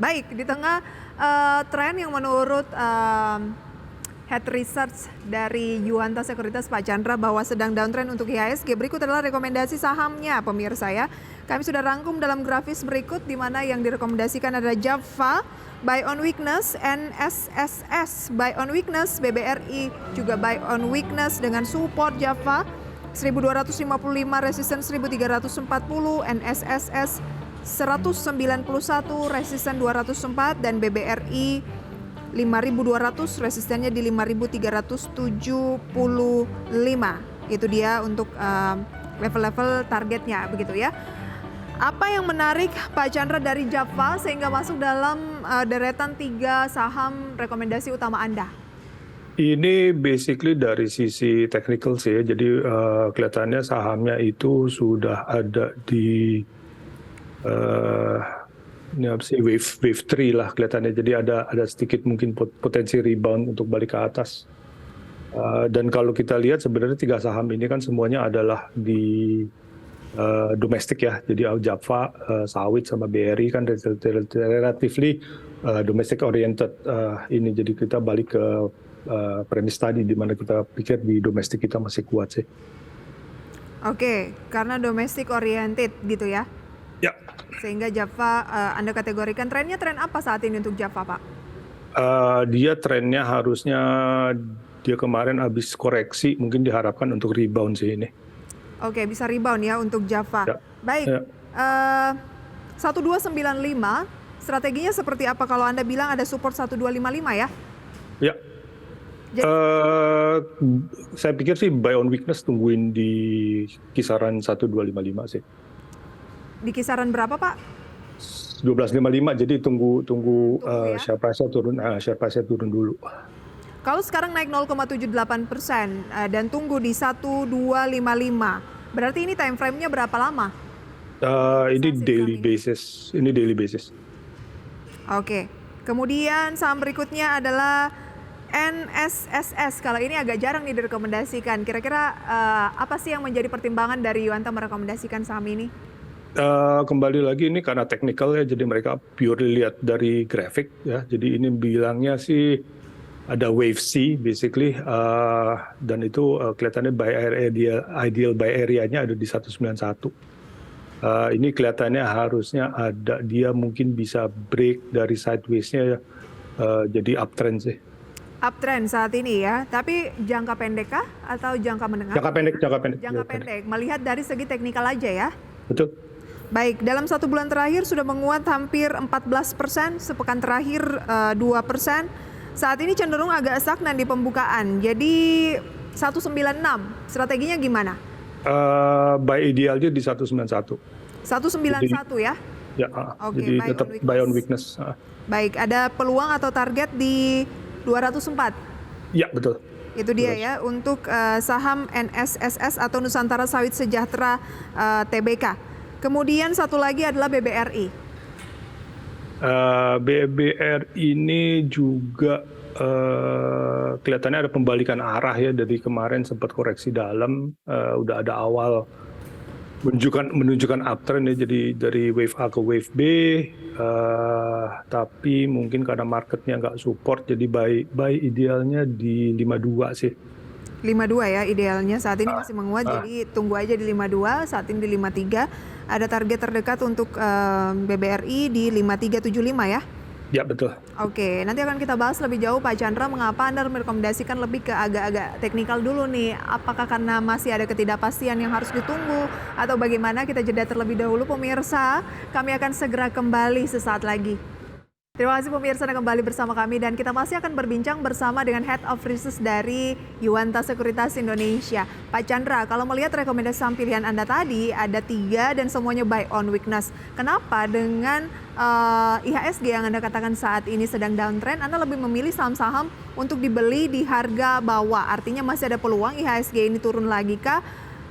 Baik, di tengah tren yang menurut Head Research dari Yuanta Sekuritas Pak Chandra bahwa sedang downtrend untuk IHSG, berikut adalah rekomendasi sahamnya pemirsa ya. Kami sudah rangkum dalam grafis berikut di mana yang direkomendasikan ada Java, buy on weakness, NSSS, buy on weakness, BBRI juga buy on weakness dengan support Java 1255, resisten 1340, NSSS 191, resisten 204, dan BBRI 5.200, resistennya di 5.375. Itu dia untuk level-level targetnya begitu ya. Apa yang menarik Pak Chandra dari Java sehingga masuk dalam deretan 3 saham rekomendasi utama Anda? Ini basically dari sisi technical sih ya. Jadi kelihatannya sahamnya itu sudah ada di ini apa sih, wave 3 lah kelihatannya. Jadi ada sedikit mungkin potensi rebound untuk balik ke atas. Dan kalau kita lihat sebenarnya 3 saham ini kan semuanya adalah di domestik ya. Jadi Java, sawit sama BRI kan relatively domestic oriented ini. Jadi kita balik ke premis tadi di mana kita pikir di domestik kita masih kuat sih. Oke, karena domestic oriented gitu ya. Ya. Sehingga Java Anda kategorikan trennya tren apa saat ini untuk Java, Pak? Dia trennya harusnya dia kemarin habis koreksi, mungkin diharapkan untuk rebound sih ini. Oke, bisa rebound ya untuk Java. Ya. Baik, Ya. 1295 strateginya seperti apa kalau Anda bilang ada support 1255 ya? Ya. Saya pikir sih buy on weakness, tungguin di kisaran 1255 sih. Di kisaran berapa, Pak? 1255, jadi tunggu ya. share price-nya turun dulu. Kalau sekarang naik 0,78% dan tunggu di 1255, berarti ini time frame-nya berapa lama? Ini daily basis. Oke. Kemudian saham berikutnya adalah NSSS. Kalau ini agak jarang nih direkomendasikan. Kira-kira apa sih yang menjadi pertimbangan dari Yuanta merekomendasikan saham ini? Kembali lagi ini karena technical ya, jadi mereka purely lihat dari grafik ya. Jadi ini bilangnya sih ada wave C basically, dan itu kelihatannya ideal buy area-nya ada di 191. Ini kelihatannya harusnya ada, dia mungkin bisa break dari sideways-nya jadi uptrend sih. Uptrend saat ini ya, tapi jangka pendek kah atau jangka menengah? Jangka pendek. Jangka pendek, melihat dari segi teknikal aja ya? Betul. Baik, dalam 1 bulan terakhir sudah menguat hampir 14%, sepekan terakhir 2%. Saat ini cenderung agak stagnan di pembukaan, jadi 196, strateginya gimana? Buy idealnya di 191. 191 ya? Ya, Oke, jadi tetap buy on weakness. Baik, ada peluang atau target di 204? Ya, betul. Itu dia ya, untuk saham NSSS atau Nusantara Sawit Sejahtera Tbk. Kemudian satu lagi adalah BBRI. BBRI ini juga kelihatannya ada pembalikan arah ya, dari kemarin sempat koreksi dalam, udah ada awal menunjukkan uptrend ya, jadi dari wave A ke wave B, tapi mungkin karena marketnya nggak support, jadi buy idealnya di 52 sih. 52 ya idealnya, saat ini masih menguat, jadi tunggu aja di 52, saat ini di 53. Ada target terdekat untuk BBRI di 5375 ya? Ya, betul. Oke, nanti akan kita bahas lebih jauh Pak Chandra, mengapa Anda merekomendasikan lebih ke agak-agak teknikal dulu nih. Apakah karena masih ada ketidakpastian yang harus ditunggu atau bagaimana? Kita jeda terlebih dahulu pemirsa, kami akan segera kembali sesaat lagi. Terima kasih pemirsa Anda kembali bersama kami dan kita masih akan berbincang bersama dengan Head of Research dari Yuanta Sekuritas Indonesia. Pak Chandra, kalau melihat rekomendasi saham pilihan Anda tadi ada 3 dan semuanya buy on weakness. Kenapa dengan IHSG yang Anda katakan saat ini sedang downtrend, Anda lebih memilih saham-saham untuk dibeli di harga bawah? Artinya masih ada peluang IHSG ini turun lagi kah?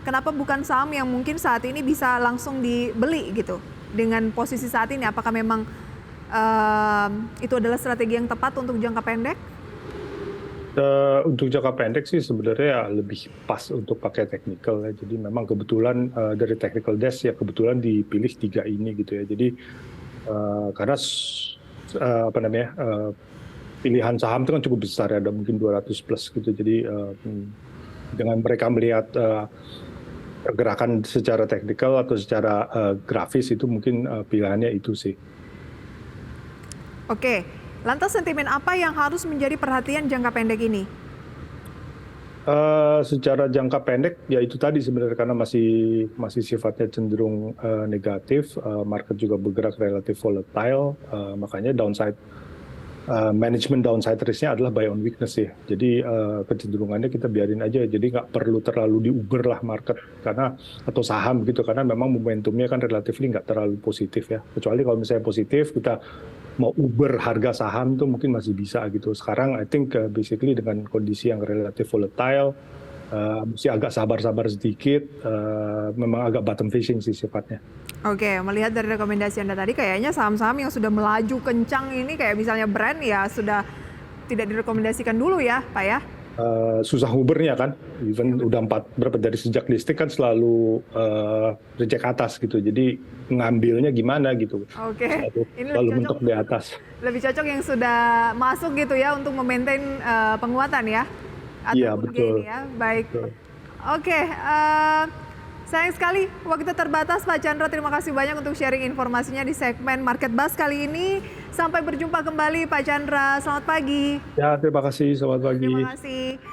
Kenapa bukan saham yang mungkin saat ini bisa langsung dibeli gitu? Dengan posisi saat ini, apakah memang itu adalah strategi yang tepat untuk jangka pendek? Untuk jangka pendek sih sebenarnya lebih pas untuk pakai technical ya. Jadi memang kebetulan dari technical desk ya kebetulan dipilih 3 ini gitu ya. Jadi karena pilihan saham itu kan cukup besar ya, ada mungkin 200 plus gitu. Jadi dengan mereka melihat pergerakan secara teknikal atau secara grafis itu mungkin pilihannya itu sih. Oke, lantas sentimen apa yang harus menjadi perhatian jangka pendek ini? Secara jangka pendek ya itu tadi sebenarnya karena masih sifatnya cenderung negatif, market juga bergerak relatif volatile, makanya manajemen downside risk-nya adalah buy on weakness ya. Jadi kecenderungannya kita biarin aja, jadi nggak perlu terlalu diuber lah market atau saham gitu, karena memang momentumnya kan relatif nggak terlalu positif ya. Kecuali kalau misalnya positif kita mau uber harga saham tuh mungkin masih bisa gitu. Sekarang I think basically dengan kondisi yang relatif volatile, mesti agak sabar-sabar sedikit, memang agak bottom fishing sih sifatnya. Oke, melihat dari rekomendasi Anda tadi kayaknya saham-saham yang sudah melaju kencang ini kayak misalnya brand ya sudah tidak direkomendasikan dulu ya Pak ya? Susah ngubernya kan, even udah dari sejak listing kan selalu reject atas gitu, jadi ngambilnya gimana gitu. Oke, ini selalu lebih mentok di atas. Lebih cocok yang sudah masuk gitu ya untuk memaintain penguatan ya? Iya betul. Gain, ya? Baik. Betul. Oke, sayang sekali waktu terbatas Pak Chandra. Terima kasih banyak untuk sharing informasinya di segmen Market Buzz kali ini. Sampai berjumpa kembali Pak Chandra. Selamat pagi. Ya terima kasih. Selamat pagi. Terima kasih.